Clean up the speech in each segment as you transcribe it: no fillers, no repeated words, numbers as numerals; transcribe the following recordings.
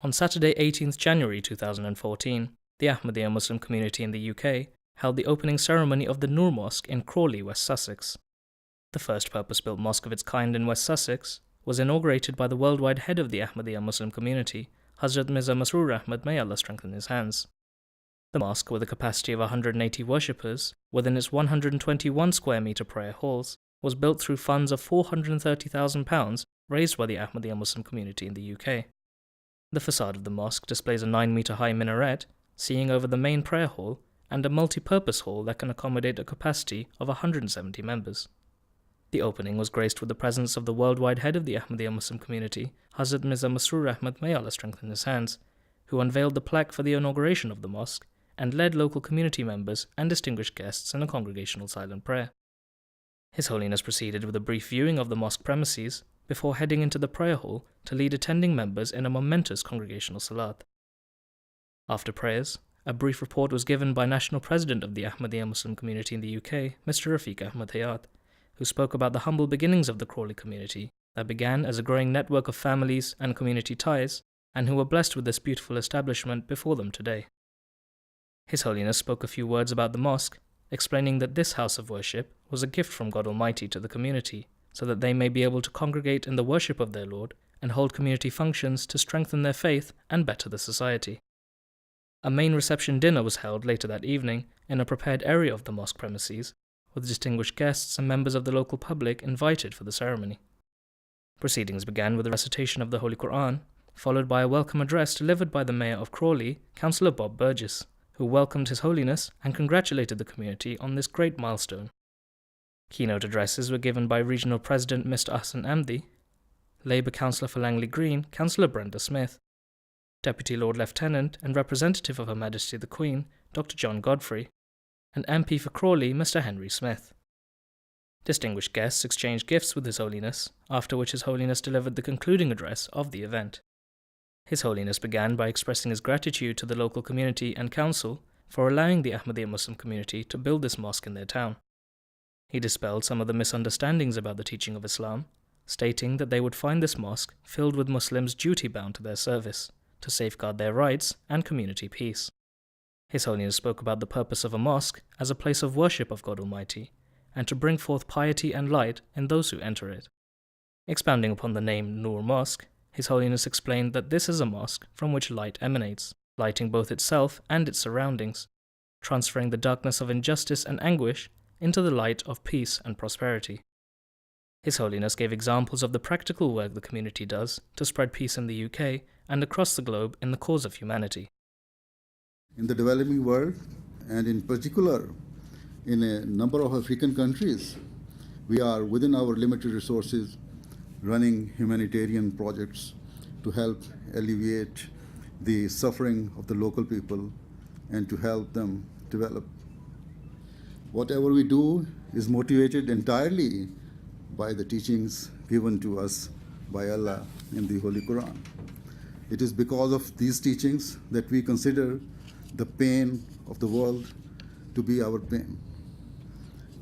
On Saturday 18th January 2014, the Ahmadiyya Muslim Community in the UK held the opening ceremony of the Noor Mosque in Crawley, West Sussex. The first purpose-built mosque of its kind in West Sussex was inaugurated by the worldwide head of the Ahmadiyya Muslim Community, Hazrat Mirza Masroor Ahmad, may Allah strengthen his hands. The mosque, with a capacity of 180 worshippers within its 121 square metre prayer halls, was built through funds of £430,000 raised by the Ahmadiyya Muslim Community in the UK. The facade of the mosque displays a 9-metre-high minaret, seeing over the main prayer hall, and a multi-purpose hall that can accommodate a capacity of 170 members. The opening was graced with the presence of the worldwide head of the Ahmadiyya Muslim Community, Hazrat Mirza Masroor Ahmad, may Allah strengthen his hands, who unveiled the plaque for the inauguration of the mosque and led local community members and distinguished guests in a congregational silent prayer. His Holiness proceeded with a brief viewing of the mosque premises before heading into the prayer hall to lead attending members in a momentous congregational salat. After prayers, a brief report was given by National President of the Ahmadiyya Muslim Community in the UK, Mr. Rafiq Ahmad Hayat, who spoke about the humble beginnings of the Crawley community that began as a growing network of families and community ties, and who were blessed with this beautiful establishment before them today. His Holiness spoke a few words about the mosque, explaining that this house of worship was a gift from God Almighty to the community, so that they may be able to congregate in the worship of their Lord and hold community functions to strengthen their faith and better the society. A main reception dinner was held later that evening in a prepared area of the mosque premises, with distinguished guests and members of the local public invited for the ceremony. Proceedings began with a recitation of the Holy Quran, followed by a welcome address delivered by the Mayor of Crawley, Councillor Bob Burgess, who welcomed His Holiness and congratulated the community on this great milestone. Keynote addresses were given by Regional President Mr. Ahsan Amdi, Labour Councillor for Langley Green, Councillor Brenda Smith, Deputy Lord Lieutenant and Representative of Her Majesty the Queen, Dr. John Godfrey, and MP for Crawley, Mr. Henry Smith. Distinguished guests exchanged gifts with His Holiness, after which His Holiness delivered the concluding address of the event. His Holiness began by expressing his gratitude to the local community and council for allowing the Ahmadiyya Muslim community to build this mosque in their town. He dispelled some of the misunderstandings about the teaching of Islam, stating that they would find this mosque filled with Muslims duty-bound to their service, to safeguard their rights and community peace. His Holiness spoke about the purpose of a mosque as a place of worship of God Almighty, and to bring forth piety and light in those who enter it. Expounding upon the name Noor Mosque, His Holiness explained that this is a mosque from which light emanates, lighting both itself and its surroundings, transferring the darkness of injustice and anguish into the light of peace and prosperity. His Holiness gave examples of the practical work the community does to spread peace in the UK and across the globe in the cause of humanity. In the developing world, and in particular in a number of African countries, we are within our limited resources running humanitarian projects to help alleviate the suffering of the local people and to help them develop. Whatever we do is motivated entirely by the teachings given to us by Allah in the Holy Quran. It is because of these teachings that we consider the pain of the world to be our pain.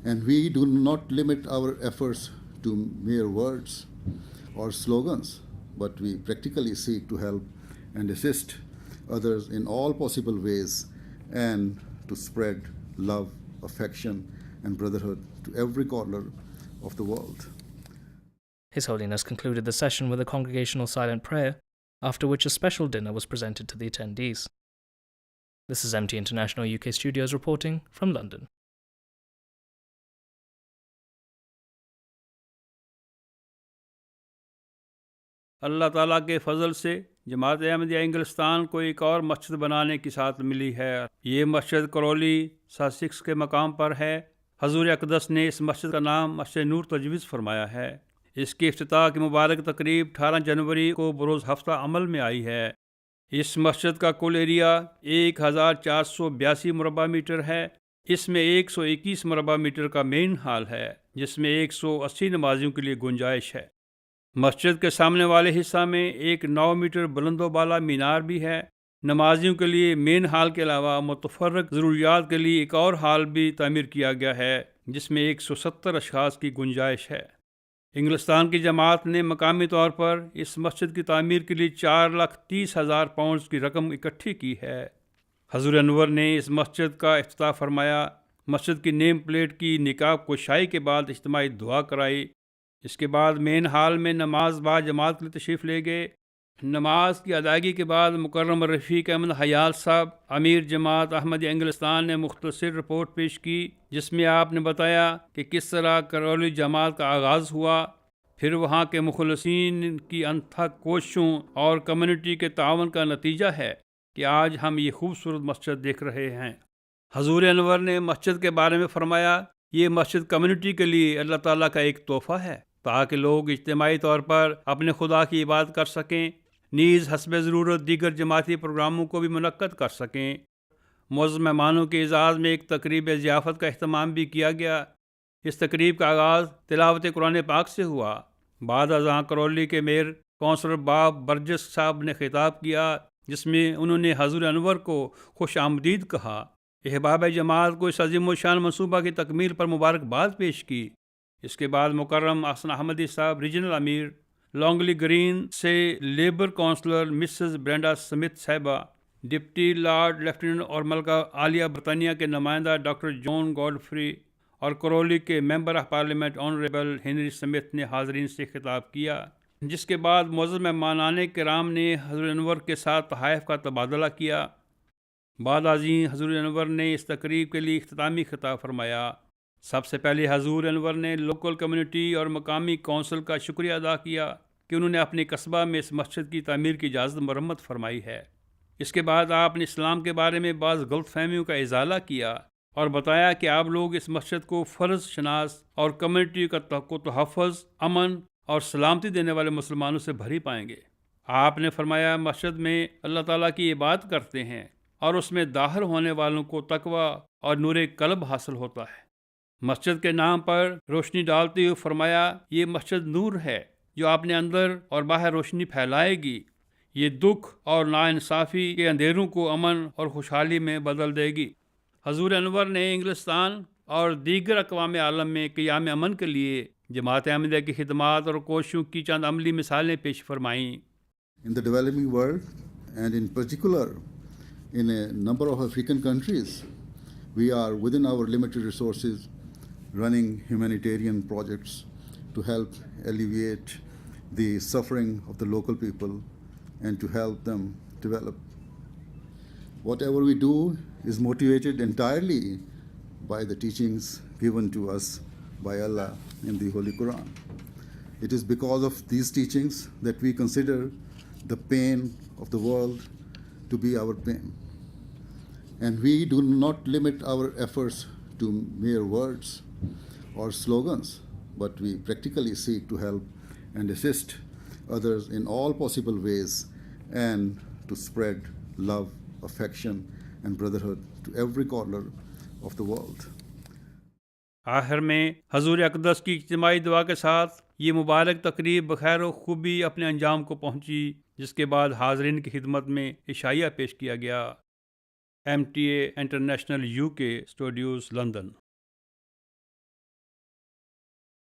And we do not limit our efforts to mere words or slogans, but we practically seek to help and assist others in all possible ways and to spread love, affection, and brotherhood to every corner of the world. His Holiness concluded the session with a congregational silent prayer, after which a special dinner was presented to the attendees. This is MT International UK Studios reporting from London. अल्लाह ताला के फ़ज़ल से जमात अहमदिया इंग्लिस्तान को एक और मस्जिद बनाने की साथ मिली है। ये मस्जिद करौली ससेक्स के मकाम पर है। हजूर अक़दस ने इस मस्जिद का नाम मस्जिद नूर तजवीज़ फरमाया है। इसकी इफ्तिताह की मुबारक तकरीब 18 जनवरी को बरोज़ हफ्ता अमल में आई है। इस मस्जिद का कुल एरिया 1482 मुरबा मीटर है। इसमें 121 मुरबा मीटर का मेन हाल है, जिसमें 180 नमाजियों के लिए गुंजाइश है। मस्जिद के सामने वाले हिस्सा में एक 9 मीटर बुलंदोबाला मीनार भी है। नमाजियों के लिए मेन हाल के अलावा मुतफर्रक ज़रूरियात के लिए एक और हाल भी तामीर किया गया है, जिसमें 170 अशखास की गुंजाइश है। انگلستان کی جماعت نے مقامی طور پر اس مسجد کی تعمیر کے لیے 4,30,000 پاؤنڈز کی رقم اکٹھی کی ہے۔ حضور انور نے اس مسجد کا افتتاح فرمایا، مسجد کی نیم پلیٹ کی نقاب کشائی کے بعد اجتماعی دعا کرائی۔ اس کے بعد مین ہال میں نماز با جماعت کے لیے تشریف لے گئے۔ نماز کی ادائیگی کے بعد مکرم رفیق احمد حیال صاحب امیر جماعت احمدیہ انگلستان نے مختصر رپورٹ پیش کی، جس میں آپ نے بتایا کہ کس طرح کرولی جماعت کا آغاز ہوا، پھر وہاں کے مخلصین کی انتھک کوششوں اور کمیونٹی کے تعاون کا نتیجہ ہے کہ آج ہم یہ خوبصورت مسجد دیکھ رہے ہیں۔ حضور انور نے مسجد کے بارے میں فرمایا، یہ مسجد کمیونٹی کے لیے اللہ تعالیٰ کا ایک تحفہ ہے تاکہ لوگ اجتماعی طور پر اپنے خدا کی عبادت کر سکیں، نیز حسب ضرورت دیگر جماعتی پروگراموں کو بھی منعقد کر سکیں۔ معزز مہمانوں کے اعزاز میں ایک تقریب ضیافت کا اہتمام بھی کیا گیا۔ اس تقریب کا آغاز تلاوت قرآن پاک سے ہوا۔ بعد ازاں کرولی کے میئر کونسلر باب برجس صاحب نے خطاب کیا، جس میں انہوں نے حضور انور کو خوش آمدید کہا، احباب جماعت کو اس عظیم و شان منصوبہ کی تکمیل پر مبارکباد پیش کی۔ اس کے بعد مکرم احسن احمدی صاحب ریجنل امیر، لانگلی گرین سے labour counsellor Mrs Brenda Smith صاحبہ، ڈپٹی لارڈ لیفٹیننٹ اور ملکہ عالیہ برطانیہ کے نمائندہ ڈاکٹر جان گاڈفری اور کرولی کے member of parliament honourable Henry Smith نے حاضرین سے خطاب کیا، جس کے بعد معزز مہمانان کرام نے حضور انور کے ساتھ تحائف کا تبادلہ کیا۔ بعد ازیں حضور انور نے اس تقریب کے لیے اختتامی خطاب فرمایا۔ سب سے پہلے حضور انور نے لوکل کمیونٹی اور مقامی کونسل کا شکریہ ادا کیا کہ انہوں نے اپنے قصبہ میں اس مسجد کی تعمیر کی اجازت مرمت فرمائی ہے۔ اس کے بعد آپ نے اسلام کے بارے میں بعض غلط فہمیوں کا ازالہ کیا اور بتایا کہ آپ لوگ اس مسجد کو فرض شناس اور کمیونٹی کو تحفظ، امن اور سلامتی دینے والے مسلمانوں سے بھری پائیں گے۔ آپ نے فرمایا، مسجد میں اللہ تعالیٰ کی عبادت کرتے ہیں اور اس میں داخل ہونے والوں کو تقویٰ اور نور قلب حاصل ہوتا ہے۔ مسجد کے نام پر روشنی ڈالتے ہوئے فرمایا، یہ مسجد نور ہے جو اپنے اندر اور باہر روشنی پھیلائے گی، یہ دکھ اور ناانصافی کے اندھیروں کو امن اور خوشحالی میں بدل دے گی۔ حضور انور نے انگلستان اور دیگر اقوام عالم میں قیام امن کے لیے جماعت احمدیہ کی خدمات اور کوششوں کی چند عملی مثالیں پیش فرمائیں۔ In the developing world, and in particular in a number of African countries, we are within our limited resources running humanitarian projects to help alleviate the suffering of the local people and to help them develop. Whatever we do is motivated entirely by the teachings given to us by Allah in the Holy Quran. It is because of these teachings that we consider the pain of the world to be our pain. And we do not limit our efforts to mere words or slogans, but we practically seek to help and assist others in all possible ways and to spread love, affection and brotherhood to every corner of the world. آخر میں حضور اقدس کی اجتماعی دعا کے ساتھ یہ مبارک تقریب بخیر و خوبی اپنے انجام کو پہنچی، جس کے بعد حاضرین کی خدمت میں عشائیہ پیش کیا گیا۔ MTA international UK studios, London.